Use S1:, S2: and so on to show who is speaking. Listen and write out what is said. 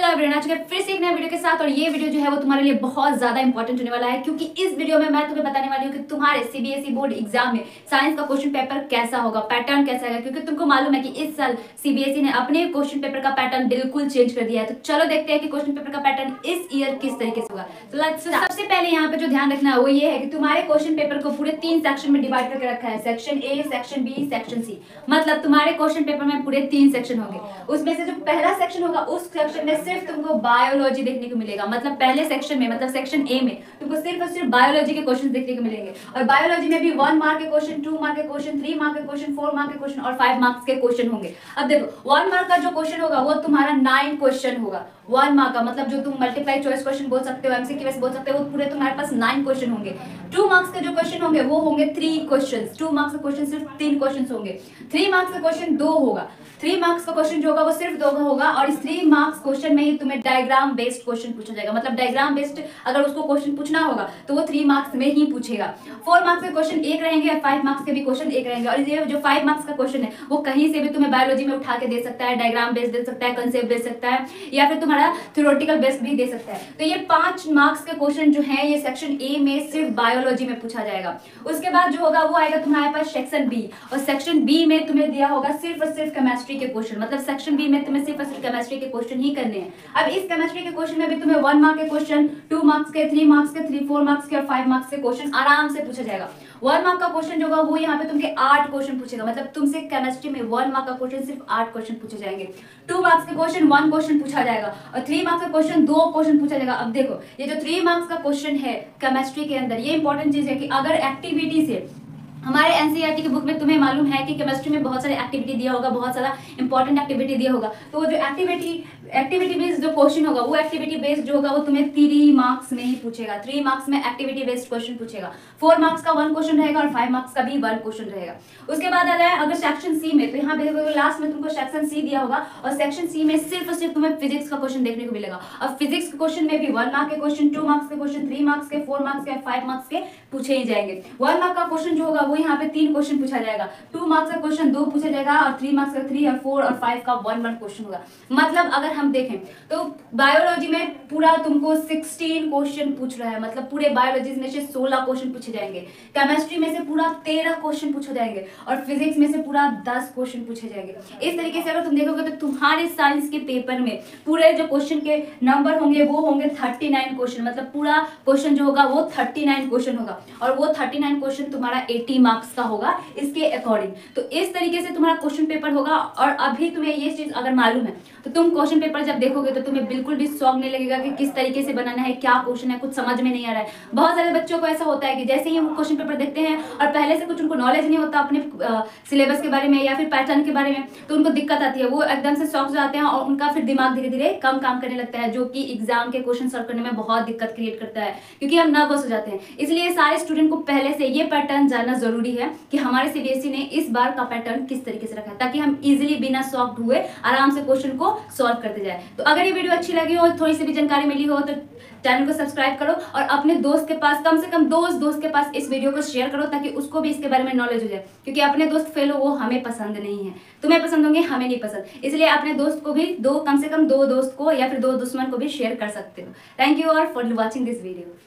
S1: Everyone, आज के फिर से एक नए वीडियो के साथ। और ये वीडियो जो है वो तुम्हारे लिए बहुत ज्यादा इंपॉर्टेंट होने वाला है, क्योंकि इस वीडियो में मैं तुम्हें बताने वाली हूँ कि तुम्हारे सीबीएसई बोर्ड एग्जाम में साइंस का क्वेश्चन पेपर कैसा होगा, पैटर्न कैसा है। क्योंकि तुमको मालूम है कि इस साल सीबीएसई ने अपने क्वेश्चन पेपर का पैटर्न बिल्कुल चेंज कर दिया है। तो चलो देखते हैं कि क्वेश्चन पेपर का पैटर्न इस ईयर किस तरीके से होगा। तो सबसे पहले यहाँ पे जो ध्यान रखना है वो ये है कि तुम्हारे क्वेश्चन पेपर को पूरे 3 सेक्शन में डिवाइड करके रखा है, section A, section B, section C. मतलब तुम्हारे क्वेश्चन पेपर में पूरे 3 सेक्शन होंगे। उसमें से जो पहला सेक्शन होगा उस सेक्शन में सिर्फ तुमको बायोलॉजी देखने को मिलेगा। मतलब पहले सेक्शन में, मतलब सेक्शन ए में तुमको सिर्फ और सिर्फ बायोलॉजी के क्वेश्चन देखने को मिलेंगे। और बायोलॉजी में भी 1 मार्क के क्वेश्चन, 2 मार्क के क्वेश्चन, 3 मार्क के क्वेश्चन, 4 मार्क के क्वेश्चन और 5 मार्क्स के क्वेश्चन होंगे। अब देखो 1 मार्क का जो क्वेश्चन होगा वो तुम्हारा 9 क्वेश्चन होगा। 1 मार्क का मतलब जो तुम मल्टीप्लाई चॉइस क्वेश्चन बोल सकते हो, एमसीक्यू वैसे बोल सकते हो, वो पूरे तुम्हारे पास 9 क्वेश्चन होंगे। 2 मार्क्स के जो क्वेश्चन होंगे वो होंगे 3 क्वेश्चंस। 2 मार्क्स का क्वेश्चन सिर्फ 3 क्वेश्चंस होंगे। 3 मार्क्स का क्वेश्चन 2 होगा। 3 मार्क्स का क्वेश्चन जो होगा वो सिर्फ 2 होगा। और इस 3 मार्क्स क्वेश्चन में ही तुम्हें डायग्राम बेस्ड क्वेश्चन पूछा जाएगा। मतलब डायग्राम बेस्ड अगर उसको क्वेश्चन पूछना होगा तो वो 3 मार्क्स में ही पूछेगा। 4 मार्क्स के क्वेश्चन एक रहेंगे और 5 मार्क्स के भी क्वेश्चन एक रहेंगे। और ये जो 5 मार्क्स का क्वेश्चन है वो कहीं से भी तुम्हें बायोलॉजी में उठा के दे सकता है, डायग्राम बेस्ड दे सकता है, कंसेप्ट दे सकता है, या फिर तुम्हारा थ्योरेटिकल बेस्ड भी दे सकता है। तो ये 5 मार्क्स के क्वेश्चन जो है ये सेक्शन ए में सिर्फ बायोलॉजी में पूछा जाएगा। उसके बाद जो होगा वो आएगा तुम्हारे पास सेक्शन बी। और सेक्शन बी में तुम्हें दिया होगा सिर्फ और सिर्फ केमिस्ट्री के क्वेश्चन। मतलब सेक्शन बी में तुम्हें सिर्फ और सिर्फ केमिस्ट्री के क्वेश्चन ही करने हैं। अब इस केमिस्ट्री के क्वेश्चन में भी तुम्हें 1 मार्क के क्वेश्चन, 2 मार्क्स के, 3 मार्क्स के, 4 मार्क्स के और 5 मार्क्स के क्वेश्चन आराम से पूछा जाएगा। 1 मार्क का क्वेश्चन जो होगा वो यहाँ पे तुमसे 8 क्वेश्चन पूछेगा। मतलब तुमसे केमिस्ट्री में 1 मार्क का क्वेश्चन सिर्फ 8 क्वेश्चन पूछे जाएंगे। 2 मार्क्स के क्वेश्चन 1 क्वेश्चन पूछा जाएगा और 3 मार्क्स का क्वेश्चन 2 क्वेश्चन पूछा जाएगा। अब देखो ये जो 3 मार्क्स का क्वेश्चन है केमिस्ट्री के अंदर, ये इंपॉर्टेंट चीज है कि अगर एक्टिविटी से हमारे एनसीईआरटी की बुक में तुम्हें मालूम है कि केमिस्ट्री में बहुत सारे एक्टिविटी दिया होगा, बहुत सारा इंपॉर्टेंट एक्टिविटी दिया होगा। तो जो एक्टिविटी बेस्ड जो क्वेश्चन होगा वो एक्टिविटी बेस्ड जो होगा वो तुम्हें 3 मार्क्स में ही पूछेगा। 3 मार्क्स में एक्टिविटी बेस्ड क्वेश्चन पूछेगा। 4 मार्क्स का 1 क्वेश्चन रहेगा और 5 मार्क्स का भी 1 क्वेश्चन रहेगा। उसके बाद आ जाए अगर सेक्शन सी में, तो यहाँ पे देखो लास्ट में तुमको सेक्शन सी दिया होगा और सेक्शन सी में सिर्फ और सिर्फ तुम्हें फिजिक्स का क्वेश्चन देखने को मिलेगा। और फिजिक्स के क्वेश्चन में भी 1 मार्क के क्वेश्चन, 2 मार्क्स के क्वेश्चन, 3 मार्क्स के, 4 मार्क्स के और 5 मार्क्स के पूछे ही जाएंगे। 1 मार्क का क्वेश्चन जो होगा वो यहाँ पे 3 क्वेश्चन पूछा जाएगा। 2 मार्क्स का क्वेश्चन 2 पूछा जाएगा और 3 मार्क्स का 3 और 4 और 5 का 1 क्वेश्चन होगा। मतलब अगर हम देखें तो बायोलॉजी में पूरा तुमको 16 क्वेश्चन पूछ रहा है। मतलब पूरे बायोलॉजी में से 16 क्वेश्चन पूछे जाएंगे। केमिस्ट्री में से पूरा 13 क्वेश्चन पूछे जाएंगे और फिजिक्स में से पूरा 10 क्वेश्चन पूछे जाएंगे। इस तरीके से अगर तुम देखोगे तो तुम्हारे साइंस के पेपर में पूरे जो क्वेश्चन के नंबर होंगे वो होंगे 39 क्वेश्चन। मतलब पूरा क्वेश्चन जो होगा वो 39 क्वेश्चन होगा और वो 39 क्वेश्चन तुम्हारा 80 मार्क्स का होगा इसके अकॉर्डिंग। तो इस तरीके से तुम्हारा क्वेश्चन पेपर होगा। और अभी तुम्हें ये चीज अगर मालूम है तो तुम क्वेश्चन पेपर जब देखोगे तो तुम्हें बिल्कुल भी शौक नहीं लगेगा कि किस तरीके से बनाना है, क्या क्वेश्चन है, कुछ समझ में नहीं आ रहा है। बहुत सारे बच्चों को ऐसा होता है कि जैसे ही वो क्वेश्चन पेपर देखते हैं और पहले से कुछ उनको नॉलेज नहीं होता अपने सिलेबस के बारे में या फिर पैटर्न के बारे में, तो उनको दिक्कत आती है। वो एकदम से शौक जाते हैं और उनका फिर दिमाग धीरे धीरे कम काम करने लगता है, जो कि एग्जाम के क्वेश्चन सॉल्व करने में बहुत दिक्कत क्रिएट करता है, क्योंकि हम नर्वस हो जाते हैं। इसलिए सारे स्टूडेंट को पहले से ये पैटर्न जानना जरूरी है कि हमारे सीबीएसई ने इस बार का पैटर्न किस तरीके से रखा है, ताकि हम इजीली बिना शॉक्ड हुए आराम से क्वेश्चन को सॉल्व करते जाए। तो अगर ये वीडियो अच्छी लगी हो, थोड़ी सी भी जानकारी मिली हो, तो चैनल को सब्सक्राइब करो और अपने दोस्त के पास, कम से कम दोस्त के पास इस वीडियो को शेयर करो, ताकि उसको भी इसके बारे में नॉलेज हो जाए। क्योंकि अपने दोस्त फेल हो वो हमें पसंद नहीं है, तुम्हें पसंद होंगे, हमें नहीं पसंद। इसलिए अपने दोस्त को भी कम से कम 2 दोस्त को या फिर 2 दुश्मन को भी शेयर कर सकते हो। Thank you all for watching this video.